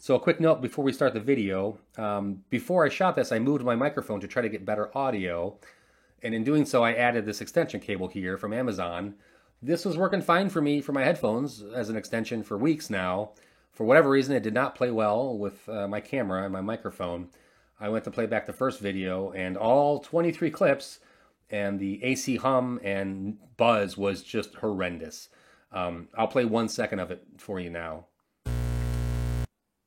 So a quick note before we start the video. Before I shot this, I moved my microphone to try to get better audio. And in doing so, I added this extension cable here from Amazon. This was working fine for me for my headphones as an extension for weeks now. For whatever reason, it did not play well with my camera and my microphone. I went to play back the first video, and all 23 clips and the AC hum and buzz was just horrendous. I'll play 1 second of it for you now.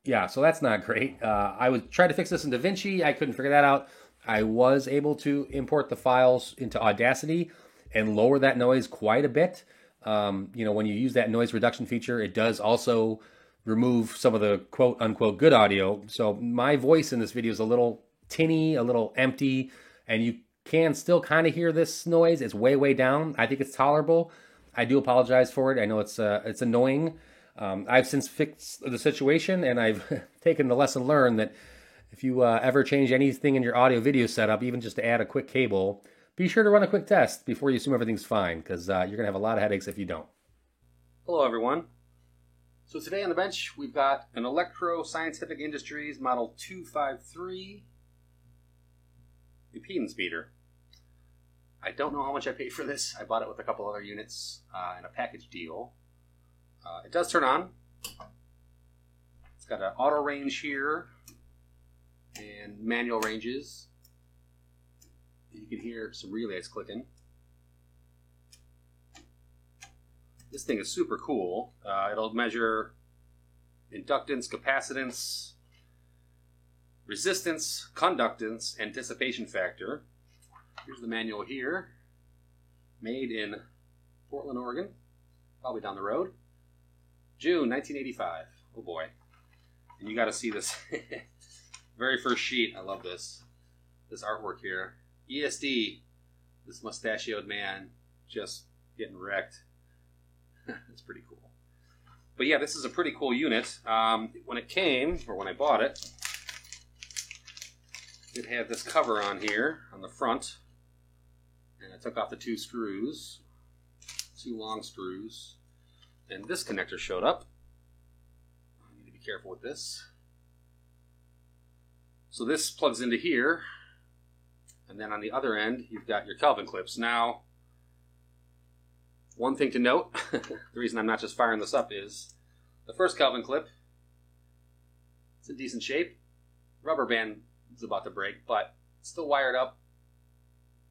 Yeah, so that's not great. I would try to fix this in DaVinci. I couldn't figure that out. I was able to import the files into Audacity and lower that noise quite a bit. When you use that noise reduction feature, it does also remove some of the quote unquote good audio. So my voice in this video is a little tinny, a little empty, and you can still kind of hear this noise. It's way, way down. I think it's tolerable. I do apologize for it. I know it's annoying. I've since fixed the situation, and I've taken the lesson learned that if you ever change anything in your audio video setup, even just to add a quick cable, be sure to run a quick test before you assume everything's fine, because you're going to have a lot of headaches if you don't. Hello, everyone. So today on the bench, we've got an Electro Scientific Industries Model 253 impedance meter. I don't know how much I paid for this. I bought it with a couple other units in a package deal. It does turn on. It's got an auto range here and manual ranges. You can hear some relays clicking. This thing is super cool. It'll measure inductance, capacitance, resistance, conductance, and dissipation factor. Here's the manual here. Made in Portland, Oregon. Probably down the road. June 1985. Oh boy. And you got to see this very first sheet. I love this. This artwork here. ESD. This mustachioed man just getting wrecked. That's pretty cool. But yeah, this is a pretty cool unit. When it came, or when I bought it, it had this cover on here on the front. And I took off the two screws, two long screws, and this connector showed up. I need to be careful with this. So this plugs into here, and then on the other end, you've got your Kelvin clips. Now, one thing to note, the reason I'm not just firing this up is the first Kelvin clip, it's in decent shape. Rubber band is about to break, but it's still wired up,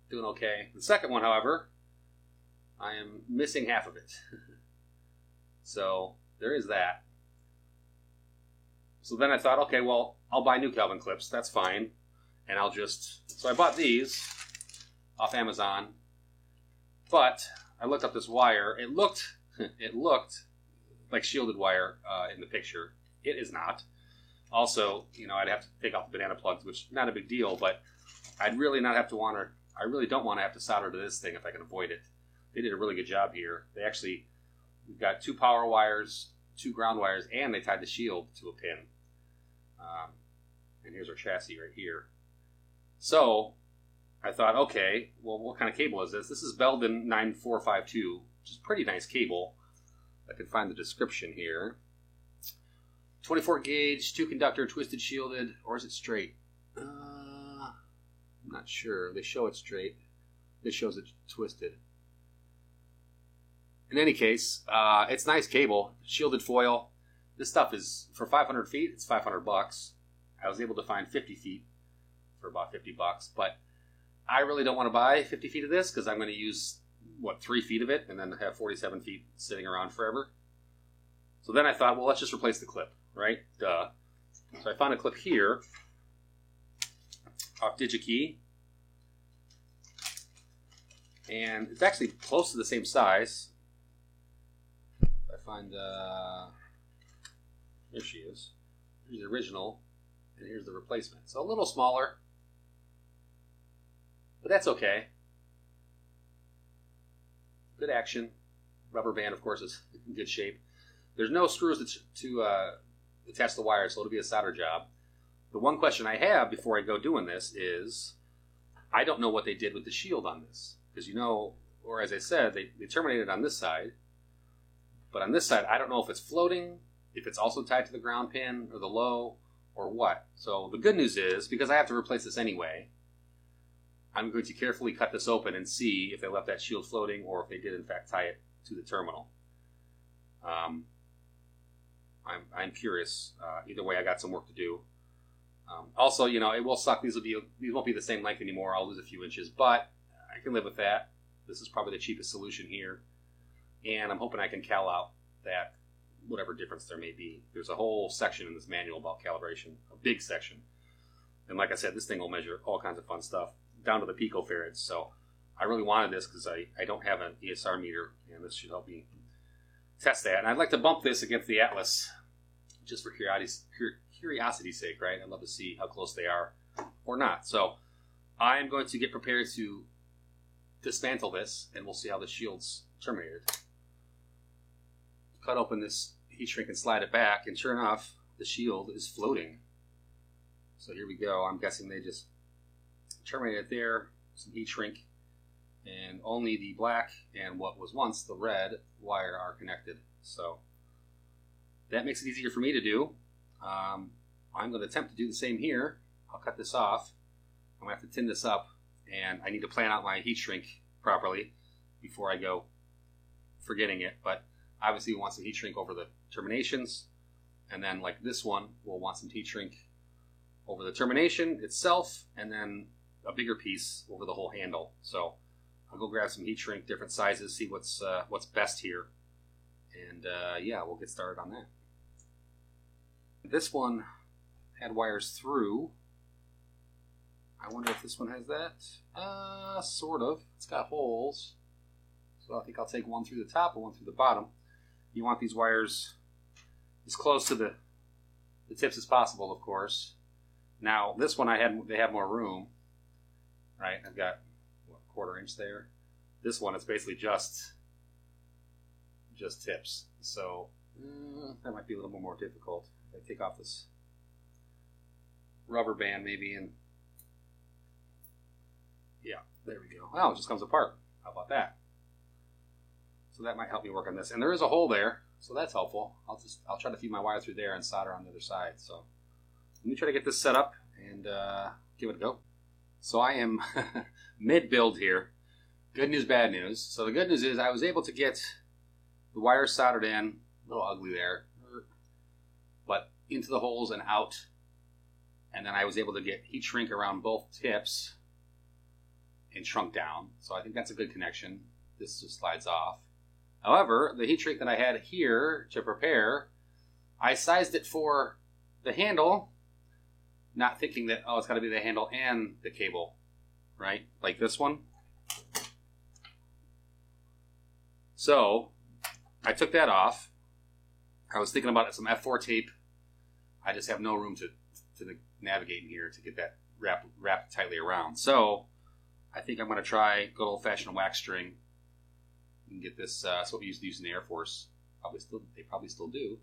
doing okay. The second one, however, I am missing half of it. So there is that. So then I thought, okay, well, I'll buy new Kelvin clips. That's fine. And so I bought these off Amazon, but I looked up this wire. It looked like shielded wire in the picture. It is not. Also, I'd have to take off the banana plugs, which not a big deal, but I really don't want to have to solder to this thing if I can avoid it. They did a really good job here. We've got 2 power wires, 2 ground wires, and they tied the shield to a pin. And here's our chassis right here. So I thought, okay, well, what kind of cable is this? This is Belden 9452, which is a pretty nice cable. I can find the description here. 24 gauge, 2 conductor, twisted shielded, or is it straight? I'm not sure. They show it straight. This shows it twisted. In any case, it's nice cable, shielded foil. This stuff is, for 500 feet, it's $500. I was able to find 50 feet for about $50, but I really don't want to buy 50 feet of this because I'm going to use, 3 feet of it and then have 47 feet sitting around forever. So then I thought, well, let's just replace the clip, right? Duh. So I found a clip here off DigiKey. And it's actually close to the same size. I find, here she is. Here's the original, and here's the replacement. So a little smaller, but that's okay. Good action. Rubber band, of course, is in good shape. There's no screws to attach the wire, so it'll be a solder job. The one question I have before I go doing this is, I don't know what they did with the shield on this. Because or as I said, they terminated on this side. But on this side, I don't know if it's floating, if it's also tied to the ground pin or the low or what. So the good news is, because I have to replace this anyway, I'm going to carefully cut this open and see if they left that shield floating or if they did in fact tie it to the terminal. I'm curious. Either way, I got some work to do. Also, you know, it will suck. These won't be the same length anymore. I'll lose a few inches, but I can live with that. This is probably the cheapest solution here, and I'm hoping I can cal out that whatever difference there may be. There's a whole section in this manual about calibration, a big section, and like I said, this thing will measure all kinds of fun stuff down to the picofarads. So I really wanted this because I don't have an ESR meter, and this should help me test that. And I'd like to bump this against the Atlas just for curiosity's sake, right? I'd love to see how close they are or not. So I'm going to get prepared to dismantle this, and we'll see how the shield's terminated. Cut open this heat shrink and slide it back, and sure enough, the shield is floating. So here we go. I'm guessing they just terminated there, some heat shrink, and only the black and what was once the red wire are connected. So that makes it easier for me to do. I'm going to attempt to do the same here. I'll cut this off. I'm going to have to tin this up, and I need to plan out my heat shrink properly before I go forgetting it. But obviously we want some heat shrink over the terminations, and then like this one, we'll want some heat shrink over the termination itself, and then a bigger piece over the whole handle. So I'll go grab some heat shrink, different sizes, see what's best here, and yeah, we'll get started on that. This one had wires through. I wonder if this one has that. Sort of. It's got holes. So I think I'll take one through the top and one through the bottom. You want these wires as close to the tips as possible, of course. Now, this one they have more room, right? I've got what, a 1/4 inch there. This one, it's basically just tips. So that might be a little more difficult. If I take off this rubber band maybe, and yeah, there we go. Oh, it just comes apart. How about that? So that might help me work on this. And there is a hole there, so that's helpful. I'll try to feed my wire through there and solder on the other side. So let me try to get this set up and give it a go. So I am mid-build here. Good news, bad news. So the good news is I was able to get the wires soldered in, a little ugly there, but into the holes and out. And then I was able to get heat shrink around both tips and shrunk down. So I think that's a good connection. This just slides off. However, the heat shrink that I had here to prepare, I sized it for the handle, not thinking that, oh, it's got to be the handle and the cable, right? Like this one. So I took that off. I was thinking about some F4 tape. I just have no room to navigate in here to get that wrapped tightly around. So I think I'm going to try good old-fashioned wax string and get this. That's what we used to use in the Air Force. They probably still do.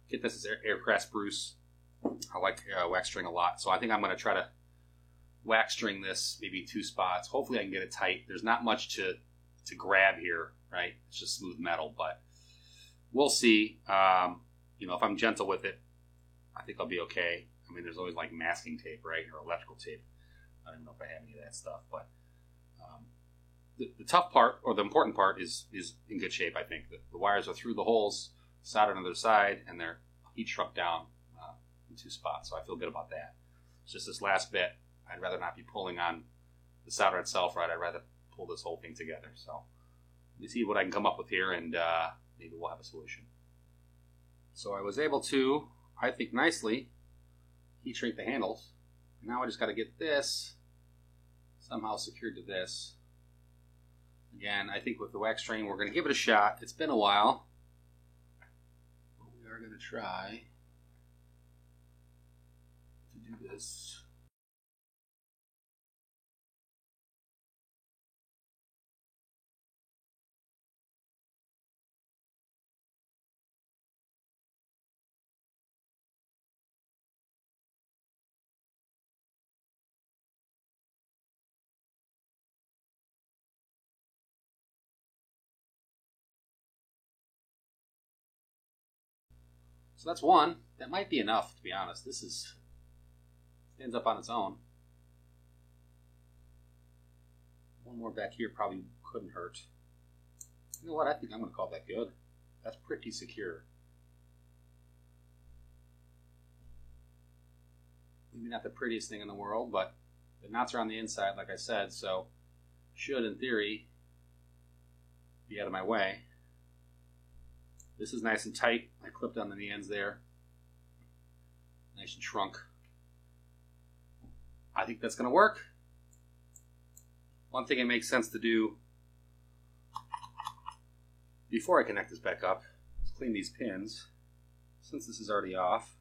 Get this as aircraft spruce. I like wax string a lot, so I think I'm going to try to wax string this maybe in 2 spots. Hopefully I can get it tight. There's not much to grab here, right? It's just smooth metal, but we'll see. You know, if I'm gentle with it, I think I'll be okay. I mean, there's always like masking tape, right, or electrical tape. I don't know if I have any of that stuff, but the tough part, or the important part, is in good shape, I think. The wires are through the holes, soldered on the other side, and they're heat shrunk down in 2 spots, so I feel good about that. It's just this last bit. I'd rather not be pulling on the solder itself, right? I'd rather pull this whole thing together. So let me see what I can come up with here, and maybe we'll have a solution. So I was able to, I think, nicely heat shrink the handles. Now I just got to get this somehow secured to this. Again, I think with the wax string, we're going to give it a shot. It's been a while, but we are going to try to do this. So that's one. That might be enough, to be honest. This stands up on its own. One more back here probably couldn't hurt. You know what? I think I'm going to call that good. That's pretty secure. Maybe not the prettiest thing in the world, but the knots are on the inside, like I said, so should, in theory, be out of my way. This is nice and tight. I clipped on the ends there. Nice and shrunk. I think that's going to work. One thing it makes sense to do before I connect this back up is clean these pins. Since this is already off,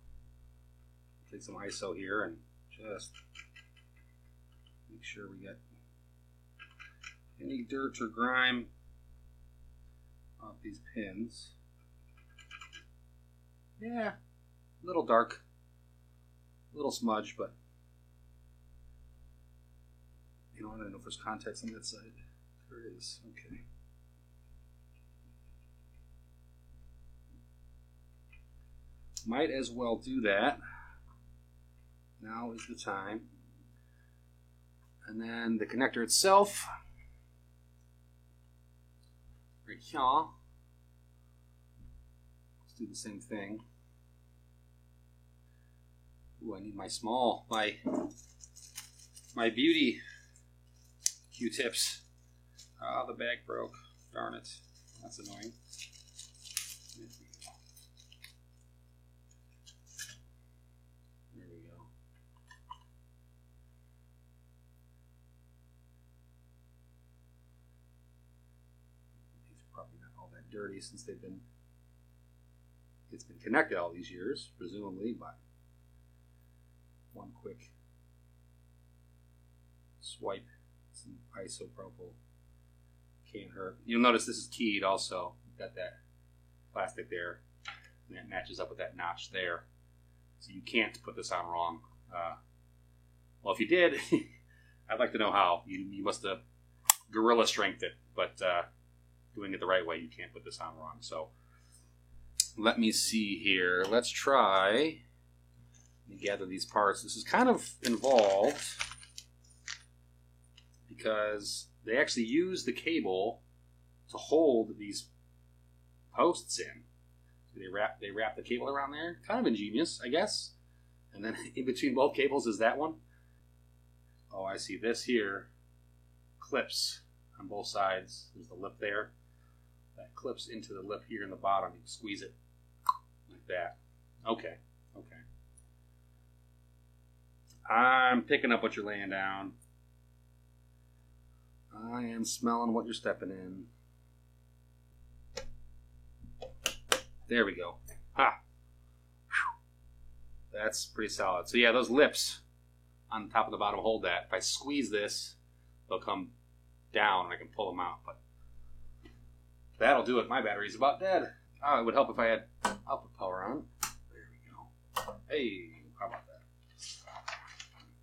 take some ISO here and just make sure we get any dirt or grime off these pins. Yeah, a little dark, a little smudge, but you know, I don't know if there's context on that side. There is. Okay. Might as well do that. Now is the time. And then the connector itself, right here. Let's do the same thing. Ooh, I need my beauty Q-tips. Ah, the bag broke. Darn it. That's annoying. There we go. These are probably not all that dirty since it's been connected all these years, presumably, but one quick swipe, some isopropyl can't hurt. You'll notice this is keyed also. Got that plastic there, and that matches up with that notch there. So you can't put this on wrong. Well, if you did, I'd like to know how. You must have gorilla strengthed it, but doing it the right way, you can't put this on wrong. So let me see here. Let's try and gather these parts. This is kind of involved because they actually use the cable to hold these posts in. They wrap the cable around there. Kind of ingenious, I guess. And then in between both cables is that one. Oh, I see. This here clips on both sides. There's the lip there. That clips into the lip here in the bottom. You can squeeze it like that. Okay. I'm picking up what you're laying down. I am smelling what you're stepping in. There we go. Ha! Whew. That's pretty solid. So yeah, those lips on the top and the bottom hold that. If I squeeze this, they'll come down and I can pull them out. But that'll do it. My battery's about dead. Oh, it would help if I had output power on. There we go. Hey, how about that?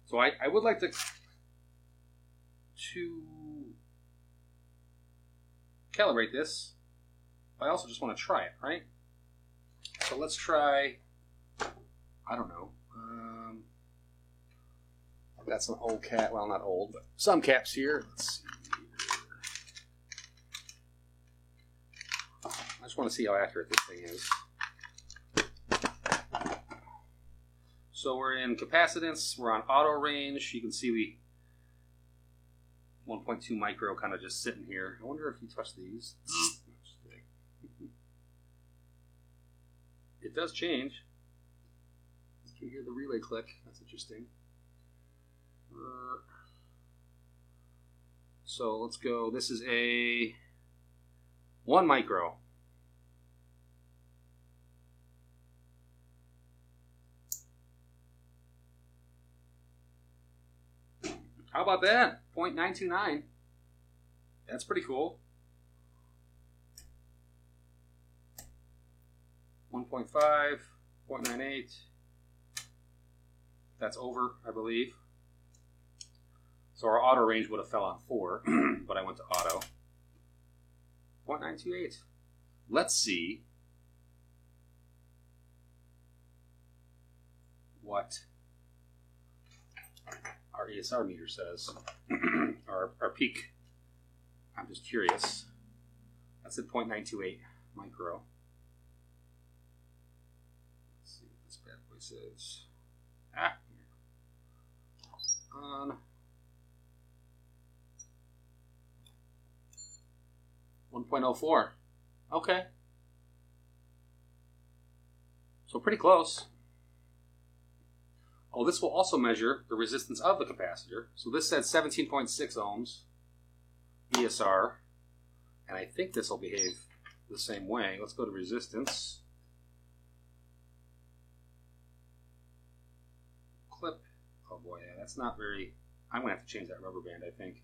So I would like to calibrate this. I also just want to try it, right? So let's try, I don't know. I've got some old cap, well, not old, but some caps here. Let's see here. I just want to see how accurate this thing is. So we're in capacitance, we're on auto range. You can see we 1.2 micro kind of just sitting here. I wonder if you touch these. It does change. You can hear the relay click. That's interesting. So let's go. This is a 1 micro. How about that? 0.929. That's pretty cool. 1.5, 0.98. That's over, I believe. So our auto range would have fell on 4, but I went to auto. 0.928. Let's see what our ESR meter says. our peak. I'm just curious. That's at 0.928 micro. Let's see what this bad boy says. On 1.04. Okay. So pretty close. Oh, this will also measure the resistance of the capacitor. So this said 17.6 ohms ESR. And I think this will behave the same way. Let's go to resistance. Clip. Oh boy, yeah, that's not very... I'm going to have to change that rubber band, I think.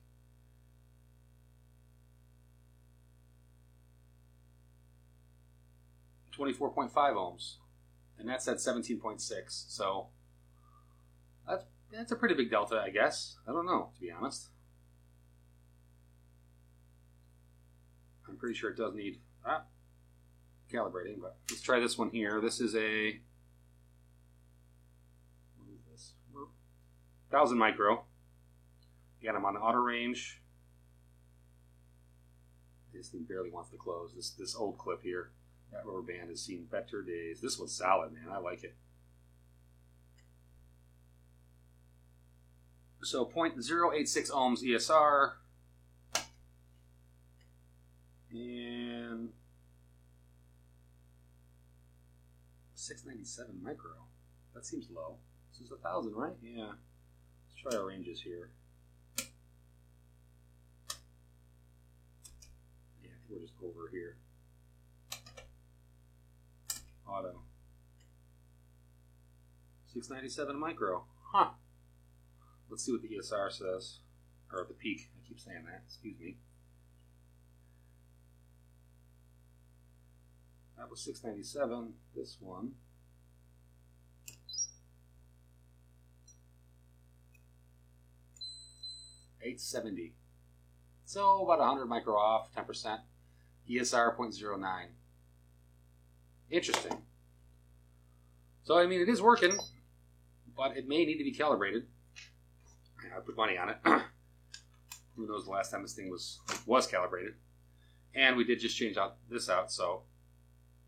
.5 ohms. And that's at 17.6. So that's a pretty big delta, I guess. I don't know, to be honest. I'm pretty sure it does need calibrating, but let's try this one here. This is a 1,000 micro. Again, I'm on the auto range. This thing barely wants to close. This old clip here, that rubber band has seen better days. This one's solid, man. I like it. So 0.086 ohms ESR. And 697 micro. That seems low. This is 1,000, right? Yeah. Let's try our ranges here. Yeah, I think we're just over here. Auto. 697 micro. Huh. Let's see what the ESR says. Or the peak. I keep saying that. Excuse me. That was 697. This one. $870. So about 100 micro off, 10%. ESR 0.09. Interesting. So I mean, it is working, but it may need to be calibrated. I put money on it. Who knows the last time this thing was calibrated? And we did just change this out, so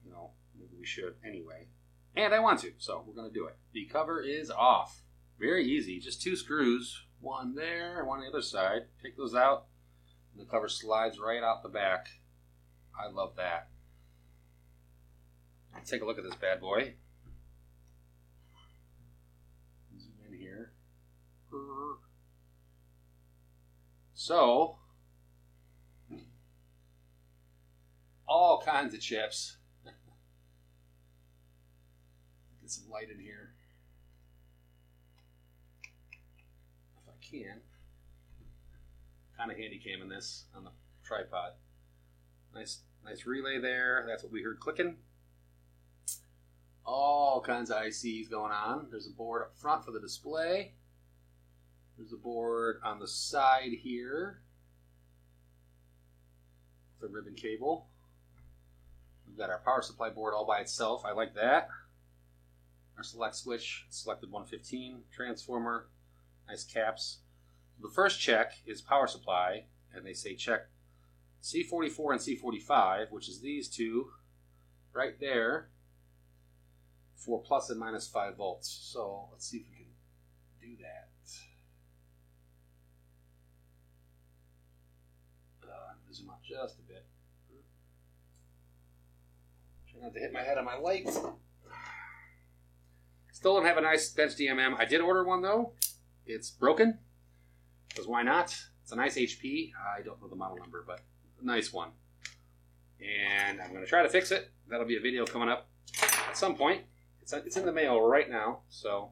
you know, maybe we should anyway. And I want to, so we're going to do it. The cover is off. Very easy. Just 2 screws. One there and one on the other side. Take those out. And the cover slides right out the back. I love that. Let's take a look at this bad boy. Zoom in here. So, all kinds of chips. Get some light in here. If I can. Kind of handy camming this on the tripod. Nice relay there. That's what we heard clicking. All kinds of ICs going on. There's a board up front for the display. There's a board on the side here. The ribbon cable. We've got our power supply board all by itself. I like that. Our select switch, selected 115, transformer, nice caps. The first check is power supply, and they say check C44 and C45, which is these two right there, for plus and minus 5 volts. So let's see if we can do that. I'm going to zoom out just a bit. Try not to hit my head on my light. Still don't have a nice bench DMM. I did order one though. It's broken. Because why not? It's a nice HP. I don't know the model number, but a nice one. And I'm going to try to fix it. That'll be a video coming up at some point. It's in the mail right now, so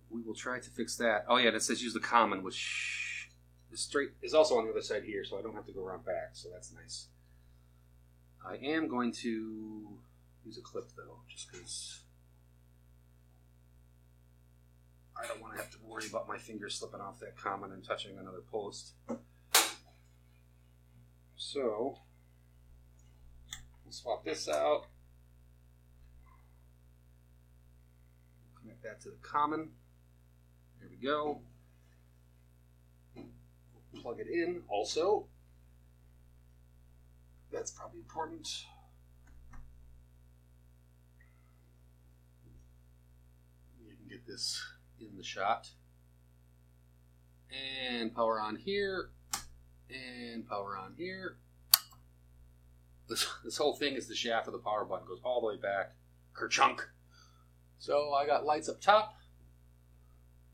we will try to fix that. Oh yeah, and it says use the common, which is also on the other side here, so I don't have to go around back, so that's nice. I am going to use a clip though, just because I don't want to have to worry about my fingers slipping off that common and touching another post. So we'll swap this out. connect that to the common. There we go. Plug it in also. That's probably important. You can get this in the shot. And power on here. And power on here. This whole thing is the shaft of the power button. Goes all the way back. Kerchunk. So I got lights up top.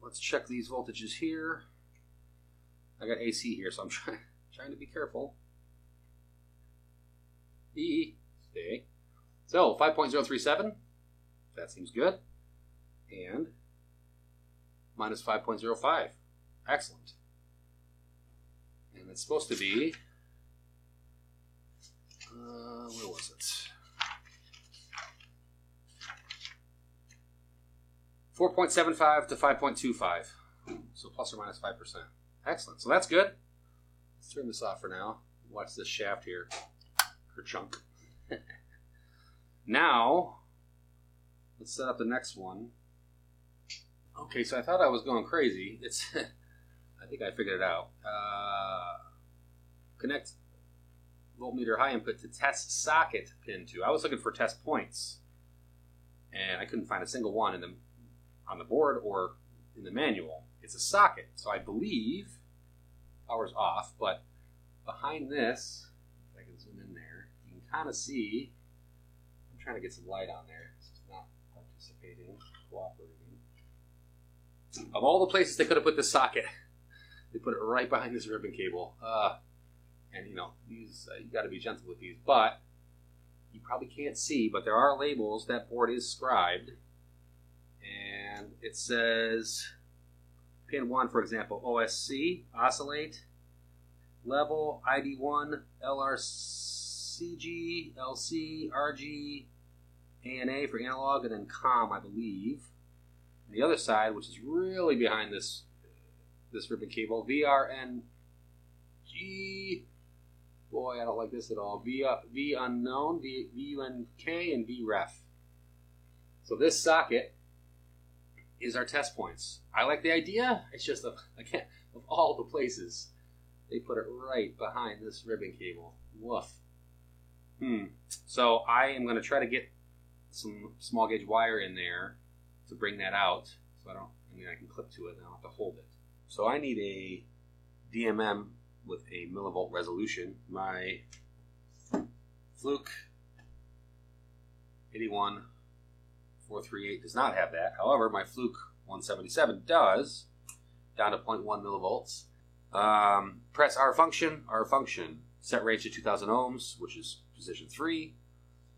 Let's check these voltages here. I got AC here, so I'm trying to be careful. Stay. So 5.037. That seems good. And minus 5.05. Excellent. And it's supposed to be, where was it? 4.75 to 5.25. So plus or minus 5%. Excellent. So that's good. Let's turn this off for now. Watch this shaft here. Kerchunk. Now, let's set up the next one. Okay, so I thought I was going crazy. It's, I think I figured it out. Connect voltmeter high input to test socket pin 2. I was looking for test points, and I couldn't find a single one on the board or in the manual. It's a socket, so I believe power's off, but behind this, if I can zoom in there, you can kind of see, I'm trying to get some light on there. It's not participating, cooperating. Of all the places they could have put this socket, they put it right behind this ribbon cable. And you know, these you got to be gentle with these, but you probably can't see, but there are labels. That board is scribed, and it says pin 1, for example, OSC, oscillate, level, ID1, LRCG, LC, RG, ANA for analog, and then COM, I believe. And the other side, which is really behind this ribbon cable, VRNG. Boy, I don't like this at all. V unknown, VUNK, and VREF. So this socket is our test points. I like the idea. It's just, again, of all the places, they put it right behind this ribbon cable. Woof. So I am going to try to get some small gauge wire in there to bring that out. So I can clip to it and I don't have to hold it. So I need a DMM with a millivolt resolution. My Fluke 81438 does not have that. However, my Fluke 177 does, down to 0.1 millivolts. Press R function, set range to 2000 ohms, which is position 3.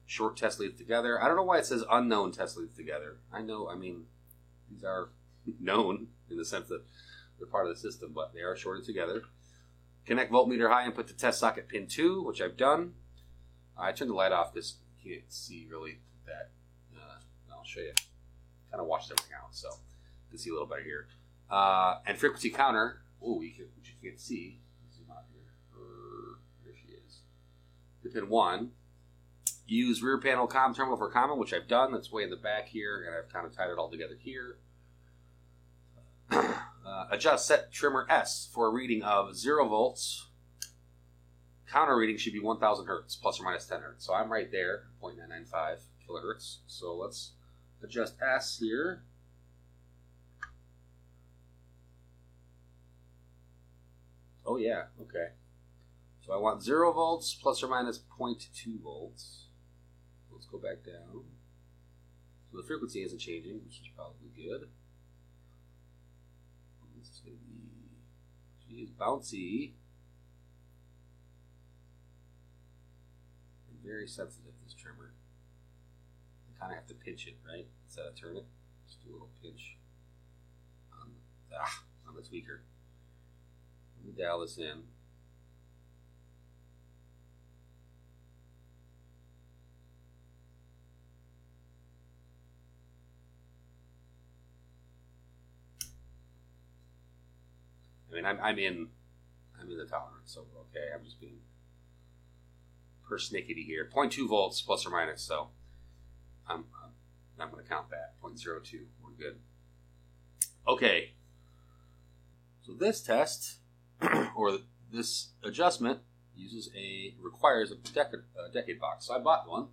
Short test leads together. I don't know why it says unknown test leads together. These are known in the sense that they're part of the system, but they are shorted together. Connect voltmeter high input to test socket pin 2, which I've done. I turned the light off because you can't see really that. I'll show you. Kind of washed everything out, so you can see a little better here. And frequency counter. Which you can't see. Zoom out here. There she is. To pin 1. Use rear panel COM terminal for common, which I've done. That's way in the back here, and I've kind of tied it all together here. Adjust set trimmer S for a reading of 0 volts. Counter reading should be 1000 hertz, plus or minus 10 hertz. So I'm right there, 0.995 kilohertz. So let's adjust S here. Oh yeah, okay. So I want 0 volts, plus or minus 0.2 volts. Let's go back down. So the frequency isn't changing, which is probably good. This is going to be, she is bouncy. And very sensitive, this trimmer. I kind of have to pinch it, right? Instead of turn it. Just do a little pinch on the tweaker. Let me dial this in. I'm in the tolerance, so okay. I'm just being persnickety here. 0.2 volts plus or minus, so I'm I'm going to count that. 0.02. We're good. Okay. So this test, or this adjustment, requires a decade box. So I bought one,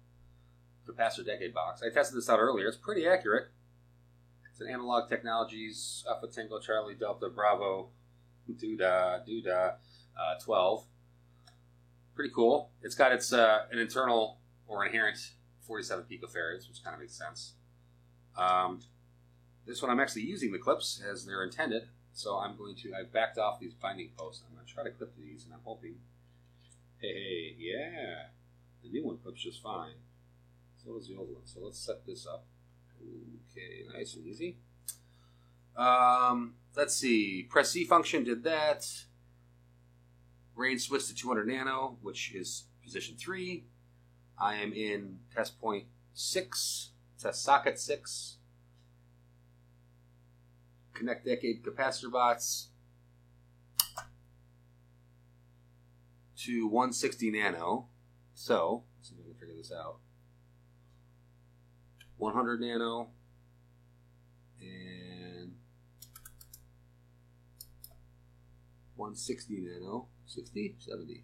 capacitor decade box. I tested this out earlier. It's pretty accurate. It's an Analog Technologies Alpha Tango Charlie Delta Bravo 12. Pretty cool. It's got an internal or inherent 47 picofarads, which kind of makes sense. This one I'm actually using the clips as they're intended, so I've backed off these binding posts. I'm going to try to clip these, and I'm hoping, hey, yeah, the new one clips just fine. So does the old one. So let's set this up. Okay, nice and easy. Let's see. Press C function did that. Range switch to 200 nano, which is position 3. I am in test point 6, test socket 6. Connect decade capacitor bots to 160 nano. So, let's see if I can figure this out. 100 nano and 160 nano. 60? 70?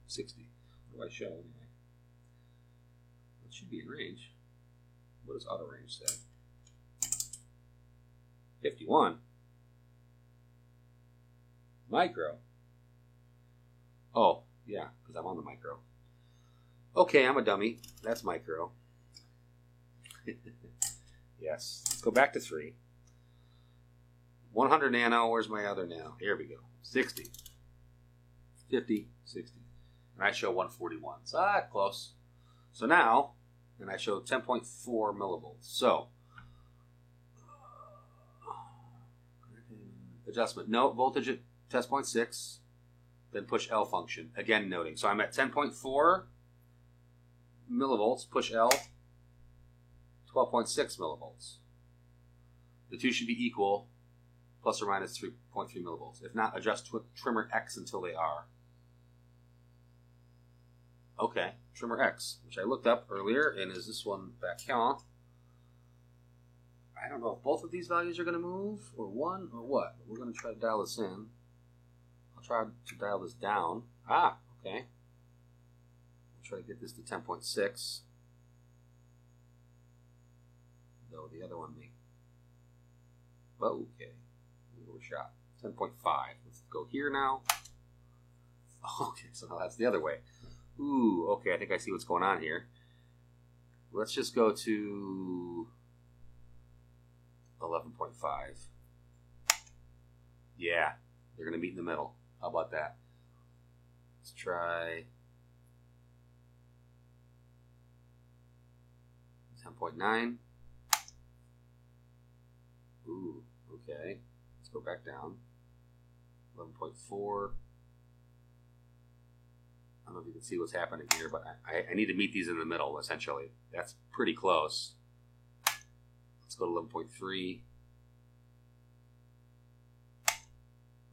60. What do I show anyway? It should be in range. What does auto range say? 51. Micro. Oh, yeah, because I'm on the micro. Okay, I'm a dummy. That's micro. Yes. Let's go back to 3. 100 nano. Where's my other nano? Here we go. 60. 50. 60. And I show 141. So, close. So now, and I show 10.4 millivolts. So, adjustment. Note voltage at test point 6. Then push L function. Again, noting. So I'm at 10.4 millivolts. Push L. 12.6 millivolts. The two should be equal. Plus or minus 3.3 millivolts. If not, adjust trimmer X until they are. Okay, trimmer X, which I looked up earlier, and is this one back here? I don't know if both of these values are going to move, or one, or what. But we're going to try to dial this in. I'll try to dial this down. Okay. I'll try to get this to 10.6. Though the other one may. Okay. We're shot. 10.5. Let's go here now. Okay, so now that's the other way. Ooh, okay, I think I see what's going on here. Let's just go to 11.5. Yeah, they're going to meet in the middle. How about that? Let's try 10.9. Ooh, okay. Let's go back down. 11.4. I don't know if you can see what's happening here, but I need to meet these in the middle, essentially. That's pretty close. Let's go to 11.3.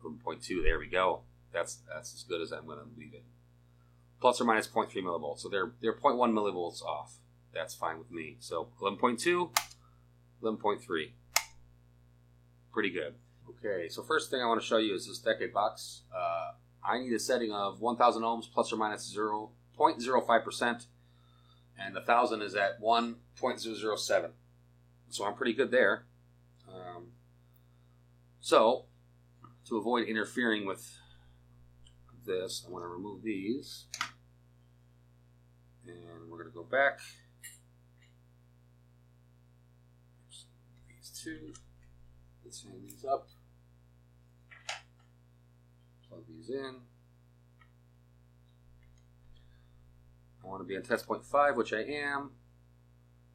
11.2, there we go. That's as good as I'm going to leave it. Plus or minus 0.3 millivolts. So they're 0.1 millivolts off. That's fine with me. So 11.2, 11.3. Pretty good. Okay, so first thing I want to show you is this decade box. I need a setting of 1,000 ohms plus or minus 0.05%, and 1,000 is at 1.007. So I'm pretty good there. So, to avoid interfering with this, I want to remove these. And we're going to go back. These two. Let's hang these up. Plug these in. I want to be on test point 5, which I am.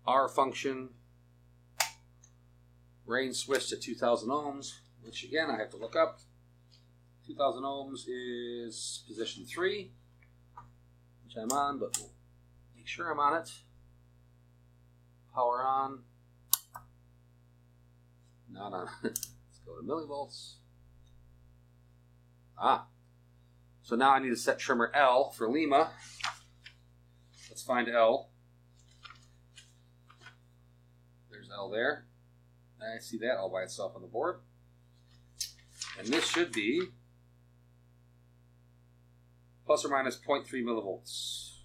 R function. Range switch to 2,000 ohms, which again I have to look up. 2,000 ohms is position 3, which I'm on, but we'll make sure I'm on it. Power on. Not on. Let's go to millivolts. So now I need to set trimmer L for Lima. Let's find L. There's L there. I see that all by itself on the board. And this should be plus or minus 0.3 millivolts.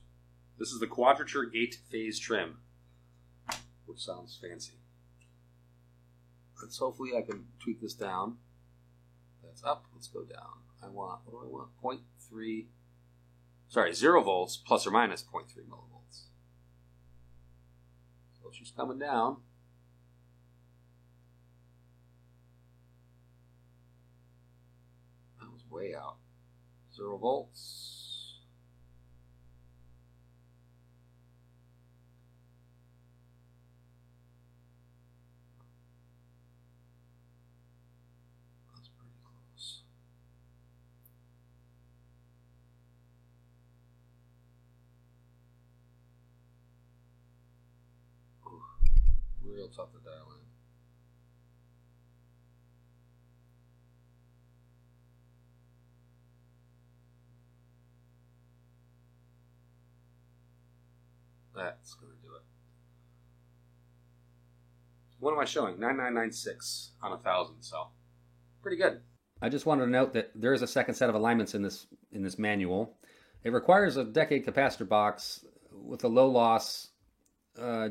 This is the Quadrature 8-phase trim, which sounds fancy. Let's hopefully I can tweak this down. That's up. Let's go down. What do I want? 0.3. Sorry, 0 volts plus or minus 0.3 millivolts. So she's coming down. That was way out. 0 volts. That's pretty close. Real tough to dial in. That's going to do it. What am I showing? 9996 on 1,000, so pretty good. I just wanted to note that there is a second set of alignments in this manual. It requires a decade capacitor box with a low loss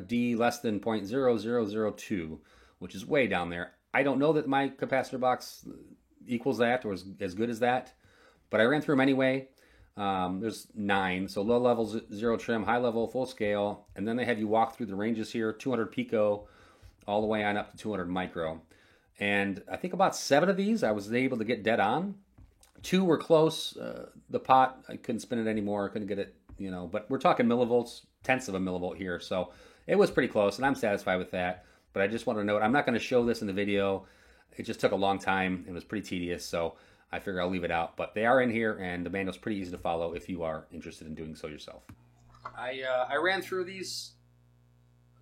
D less than 0.0002, which is way down there. I don't know that my capacitor box equals that or is as good as that, but I ran through them anyway. There's 9, so low level 0 trim, high level full scale, and then they have you walk through the ranges here, 200 pico all the way on up to 200 micro. And I think about 7 of these I was able to get dead on. 2 were close. The pot, I couldn't spin it anymore. I couldn't get it, but we're talking millivolts, tenths of a millivolt here. So it was pretty close, and I'm satisfied with that. But I just want to note, I'm not going to show this in the video. It just took a long time. It was pretty tedious, so I figure I'll leave it out. But they are in here, and the manual's pretty easy to follow if you are interested in doing so yourself. I ran through these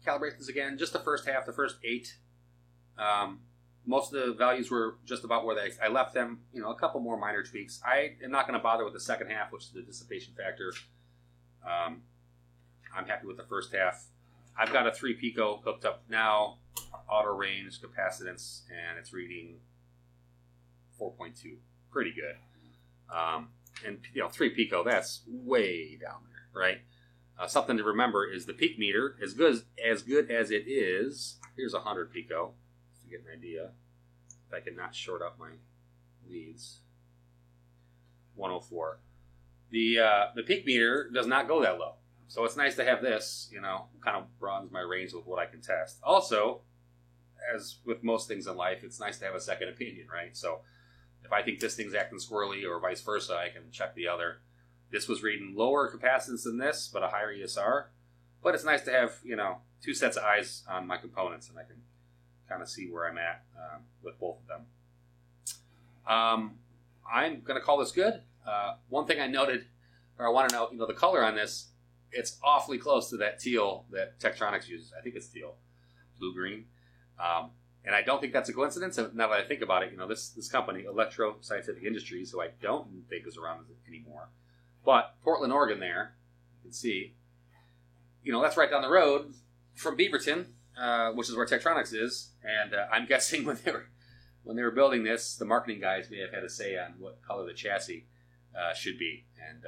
calibrations again, just the first half, the first 8. Most of the values were just about where I left them. A couple more minor tweaks. I am not going to bother with the second half, which is the dissipation factor. I'm happy with the first half. I've got a 3 pico hooked up now, auto range, capacitance, and it's reading 4.2. Pretty good. And 3 pico, that's way down there, right? Something to remember is the peak meter, as good as it is. Here's 100 pico, just to get an idea. If I can not short up my leads. 104. The peak meter does not go that low. So it's nice to have this, kind of broadens my range with what I can test. Also, as with most things in life, it's nice to have a second opinion, right? So if I think this thing's acting squirrely or vice versa, I can check the other. This was reading lower capacitance than this, but a higher ESR. But it's nice to have, 2 sets of eyes on my components, and I can kind of see where I'm at with both of them. I'm going to call this good. One thing I noted, or I want to know, the color on this, it's awfully close to that teal that Tektronix uses. I think it's teal, blue-green. And I don't think that's a coincidence. Now that I think about it, this company, Electro Scientific Industries, who I don't think is around anymore, but Portland, Oregon there, you can see, that's right down the road from Beaverton, which is where Tektronix is. And I'm guessing when they were building this, the marketing guys may have had a say on what color the chassis should be, and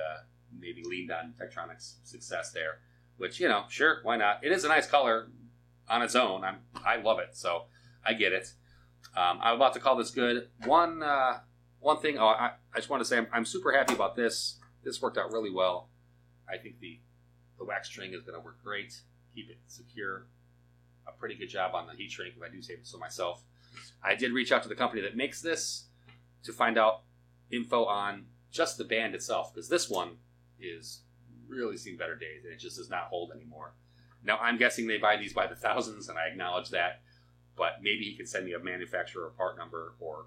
maybe leaned on Tektronix success there, which, sure, why not? It is a nice color on its own. I love it, so I get it. I'm about to call this good. One thing, I just want to say I'm super happy about this. This worked out really well. I think the wax string is going to work great. Keep it secure. A pretty good job on the heat shrink, if I do say so myself. I did reach out to the company that makes this to find out info on just the band itself, because this one is really seen better days, and it just does not hold anymore. Now, I'm guessing they buy these by the thousands, and I acknowledge that, but maybe he can send me a manufacturer part number or,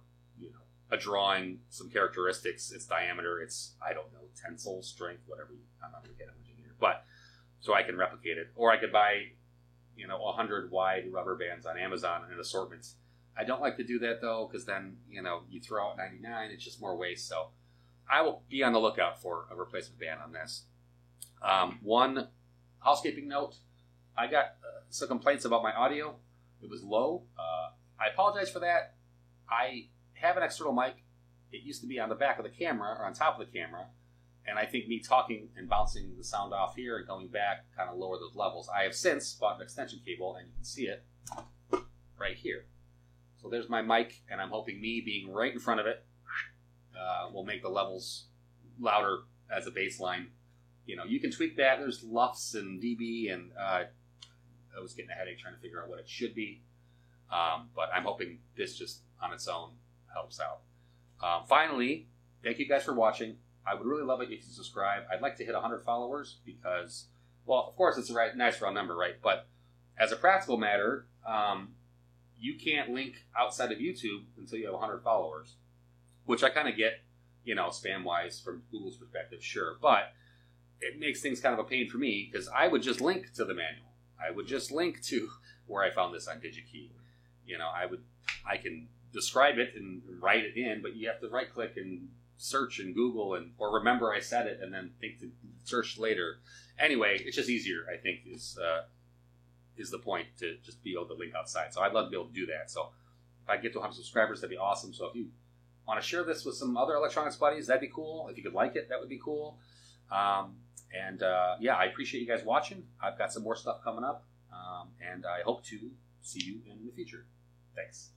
a drawing, some characteristics, its diameter, its, I don't know, tensile strength, whatever. I'm not going to get an engineer, but so I can replicate it. Or I could buy, 100 wide rubber bands on Amazon in assortments. I don't like to do that, though, because then, you throw out 99, it's just more waste. So I will be on the lookout for a replacement band on this. One housekeeping note, I got some complaints about my audio, It was low. I apologize for that. I have an external mic. It used to be on the back of the camera or on top of the camera. And I think me talking and bouncing the sound off here and going back kind of lower those levels. I have since bought an extension cable, and you can see it right here. So there's my mic, and I'm hoping me being right in front of it will make the levels louder as a baseline. You know, you can tweak that. There's LUFS and dB, and I was getting a headache trying to figure out what it should be. But I'm hoping this just on its own helps out. Finally, thank you guys for watching. I would really love it if you subscribe. I'd like to hit 100 followers because, well, of course, it's a nice round number, right? But as a practical matter, you can't link outside of YouTube until you have 100 followers, which I kind of get, you know, spam-wise from Google's perspective, sure. But it makes things kind of a pain for me because I would just link to the manual. I would just link to where I found this on DigiKey. You know, I can describe it and write it in, but you have to right-click and search in Google or remember I said it and then think to search later. Anyway, it's just easier, I think, is the point to just be able to link outside. So I'd love to be able to do that. So if I get to 100 subscribers, that'd be awesome. So if you want to share this with some other electronics buddies, that'd be cool. If you could like it, that would be cool. Yeah, I appreciate you guys watching. I've got some more stuff coming up, and I hope to see you in the future. Thanks.